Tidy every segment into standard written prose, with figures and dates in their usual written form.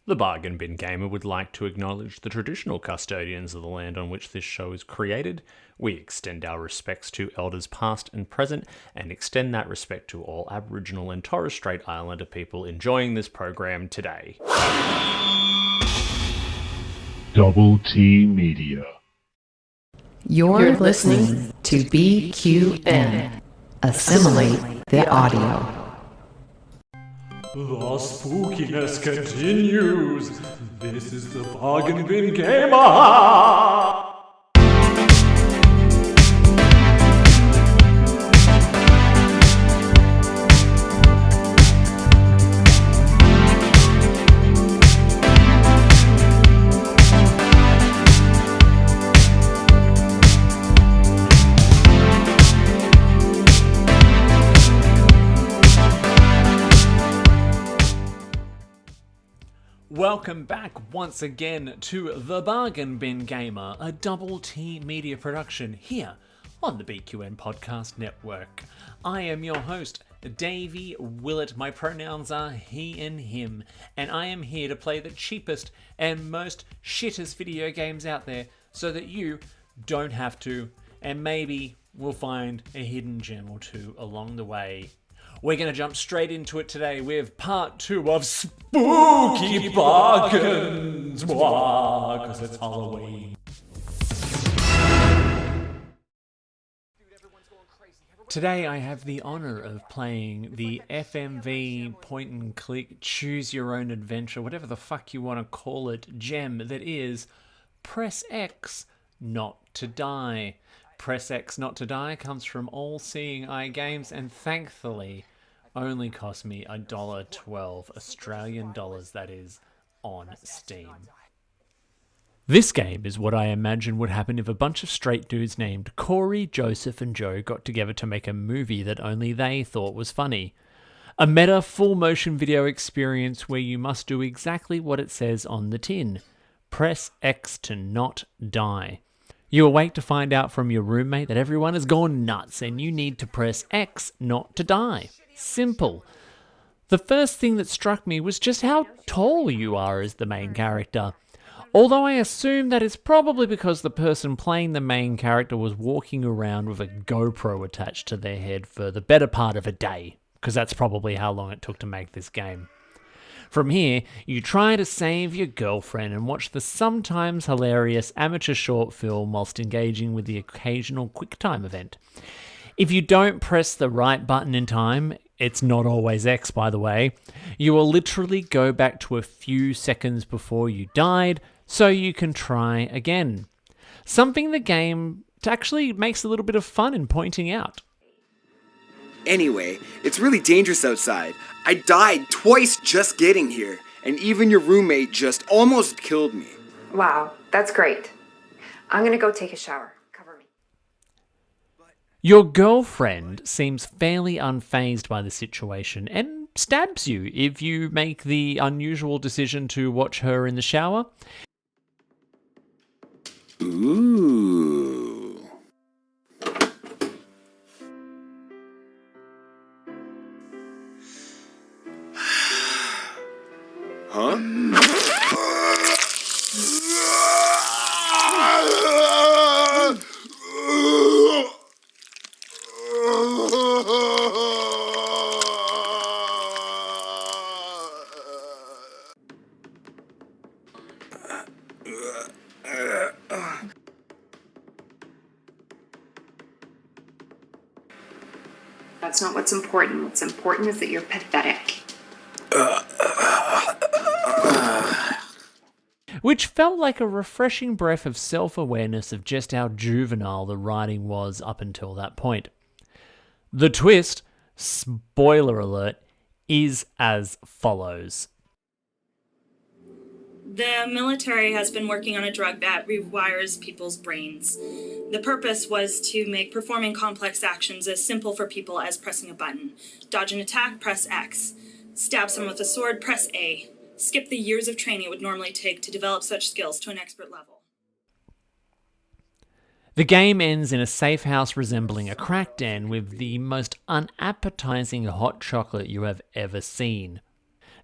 The Bargain Bin Gamer would like to acknowledge the traditional custodians of the land on which this show is created. We extend our respects to elders past and present, and extend that respect to all Aboriginal and Torres Strait Islander people enjoying this program today. Double T Media. You're listening to BQN. Assimilate the audio. The spookiness continues. This is the Bargain Bin Gamer. Welcome back once again to The Bargain Bin Gamer, a Double T Media production here on the BQN Podcast Network. I am your host, Davey Willett. My pronouns are he and him, and I am here to play the cheapest and most shittest video games out there so that you don't have to, and maybe we'll find a hidden gem or two along the way. We're going to jump straight into it today with part 2 of Spooky Bargains, because it's Halloween. Today I have the honour of playing the FMV point and click choose your own adventure, whatever the fuck you want to call it, gem that is Press X Not to Die. Press X Not to Die comes from All Seeing Eye Games and thankfully only cost me $1.12 Australian dollars, that is, on Steam. This game is what I imagine would happen if a bunch of straight dudes named Cory, Joseph and Joe got together to make a movie that only they thought was funny. A meta full motion video experience where you must do exactly what it says on the tin. Press X to not die. You awake to find out from your roommate that everyone has gone nuts and you need to press X not to die. Simple. The first thing that struck me was just how tall you are as the main character. Although I assume that it's probably because the person playing the main character was walking around with a GoPro attached to their head for the better part of a day, because that's probably how long it took to make this game. From here, you try to save your girlfriend and watch the sometimes hilarious amateur short film whilst engaging with the occasional QuickTime event. If you don't press the right button in time, it's not always X by the way, you will literally go back to a few seconds before you died so you can try again. Something the game actually makes a little bit of fun in pointing out. Anyway, it's really dangerous outside. I died twice just getting here, and even your roommate just almost killed me. Wow, that's great. I'm gonna go take a shower. Cover me. Your girlfriend seems fairly unfazed by the situation and stabs you if you make the unusual decision to watch her in the shower. Ooh. Huh? That's not what's important. What's important is that you're pathetic. Which felt like a refreshing breath of self-awareness of just how juvenile the writing was up until that point. The twist, spoiler alert, is as follows. The military has been working on a drug that rewires people's brains. The purpose was to make performing complex actions as simple for people as pressing a button. Dodge an attack, press X. Stab someone with a sword, press A. Skip the years of training it would normally take to develop such skills to an expert level. The game ends in a safe house resembling a crack den with the most unappetizing hot chocolate you have ever seen.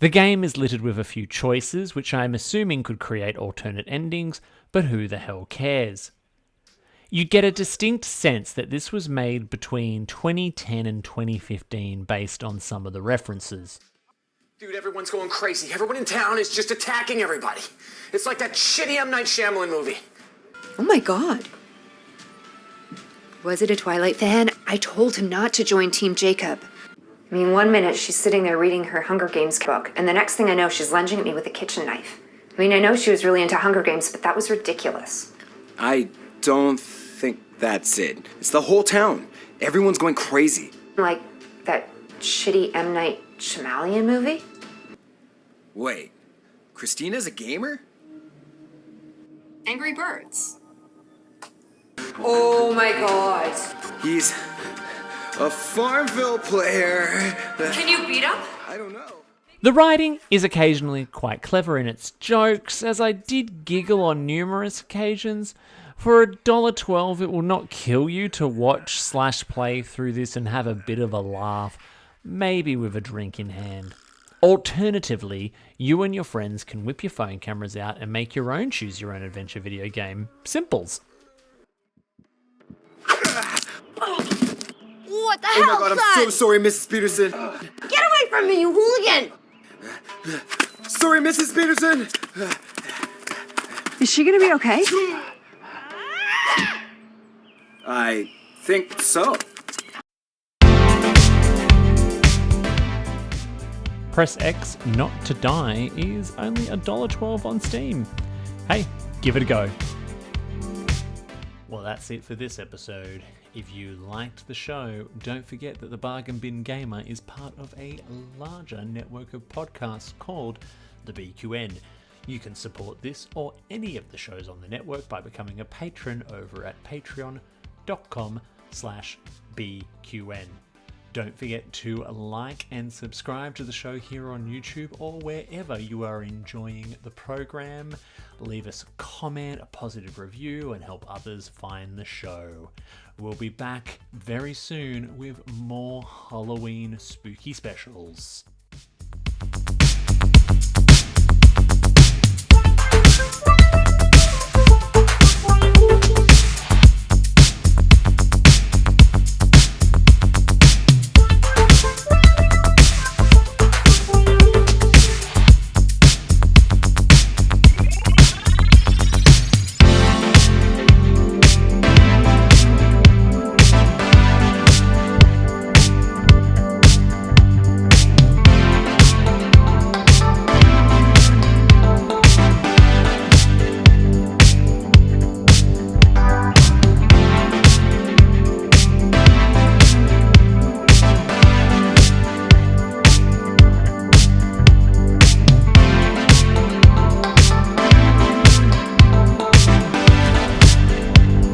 The game is littered with a few choices, which I'm assuming could create alternate endings, but who the hell cares? You get a distinct sense that this was made between 2010 and 2015 based on some of the references. Dude, everyone's going crazy. Everyone in town is just attacking everybody. It's like that shitty M. Night Shyamalan movie. Oh my god. Was it a Twilight fan? I told him not to join Team Jacob. I mean, 1 minute she's sitting there reading her Hunger Games book, and the next thing I know, she's lunging at me with a kitchen knife. I mean, I know she was really into Hunger Games, but that was ridiculous. I don't think that's it. It's the whole town. Everyone's going crazy. Like that shitty M. Night Shyamalan movie? Wait, Christina's a gamer? Angry Birds. Oh my god. He's a Farmville player. Can you beat him? I don't know. The writing is occasionally quite clever in its jokes, as I did giggle on numerous occasions. For $1.12, it will not kill you to watch/play through this and have a bit of a laugh, maybe with a drink in hand. Alternatively, you and your friends can whip your phone cameras out and make your own choose-your-own-adventure video game. Simples. What the Oh hell, my god, I'm so sorry, Mrs. Peterson. Get away from me, you hooligan! Sorry, Mrs. Peterson. Is she gonna be okay? I think so. Press X Not to Die is only $1.12 on Steam. Hey, give it a go. Well, that's it for this episode. If you liked the show, don't forget that the Bargain Bin Gamer is part of a larger network of podcasts called the BQN. You can support this or any of the shows on the network by becoming a patron over at patreon.com/BQN. Don't forget to like and subscribe to the show here on YouTube or wherever you are enjoying the program. Leave us a comment, a positive review, and help others find the show. We'll be back very soon with more Halloween spooky specials.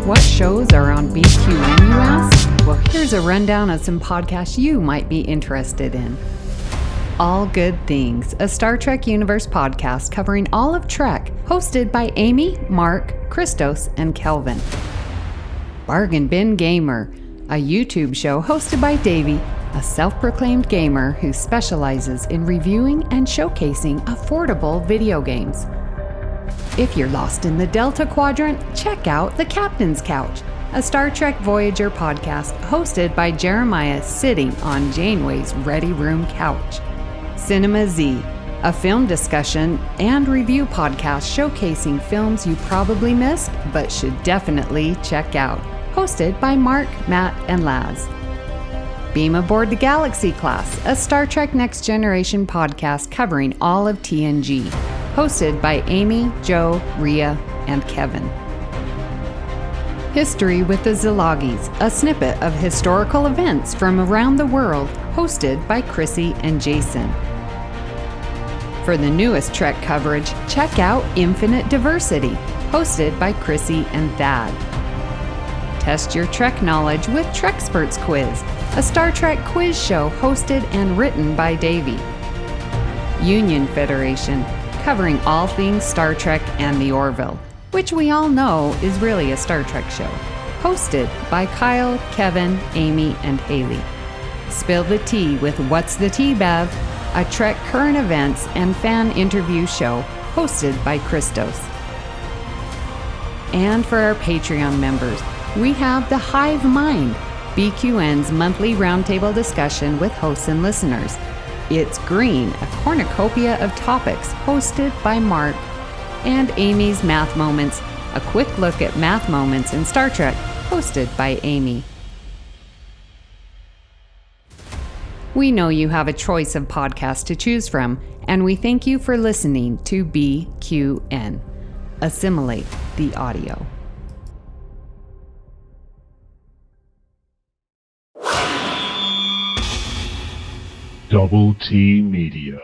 What shows are on BQN, you ask? Well, here's a rundown of some podcasts you might be interested in. All Good Things, a Star Trek Universe podcast covering all of Trek, hosted by Amy, Mark, Christos, and Kelvin. Bargain Bin Gamer, a YouTube show hosted by Davey, a self-proclaimed gamer who specializes in reviewing and showcasing affordable video games. If you're lost in the Delta Quadrant, check out The Captain's Couch, a Star Trek Voyager podcast hosted by Jeremiah sitting on Janeway's Ready Room couch. Cinema Z, a film discussion and review podcast showcasing films you probably missed but should definitely check out, hosted by Mark, Matt, and Laz. Beam Aboard the Galaxy Class, a Star Trek Next Generation podcast covering all of TNG, hosted by Amy, Joe, Rhea, and Kevin. History with the Zilagis, a snippet of historical events from around the world, hosted by Chrissy and Jason. For the newest Trek coverage, check out Infinite Diversity, hosted by Chrissy and Thad. Test your Trek knowledge with Treksperts Quiz, a Star Trek quiz show hosted and written by Davey. Union Federation, covering all things Star Trek and the Orville, which we all know is really a Star Trek show, hosted by Kyle, Kevin, Amy, and Haley. Spill the Tea with What's the Tea, Bev? a Trek current events and fan interview show hosted by Christos. And for our Patreon members, we have The Hive Mind, BQN's monthly roundtable discussion with hosts and listeners. It's Green, a cornucopia of topics hosted by Mark. And Amy's Math Moments, a quick look at math moments in Star Trek, hosted by Amy. We know you have a choice of podcasts to choose from, and we thank you for listening to BQN. Assimilate the audio. Double T Media.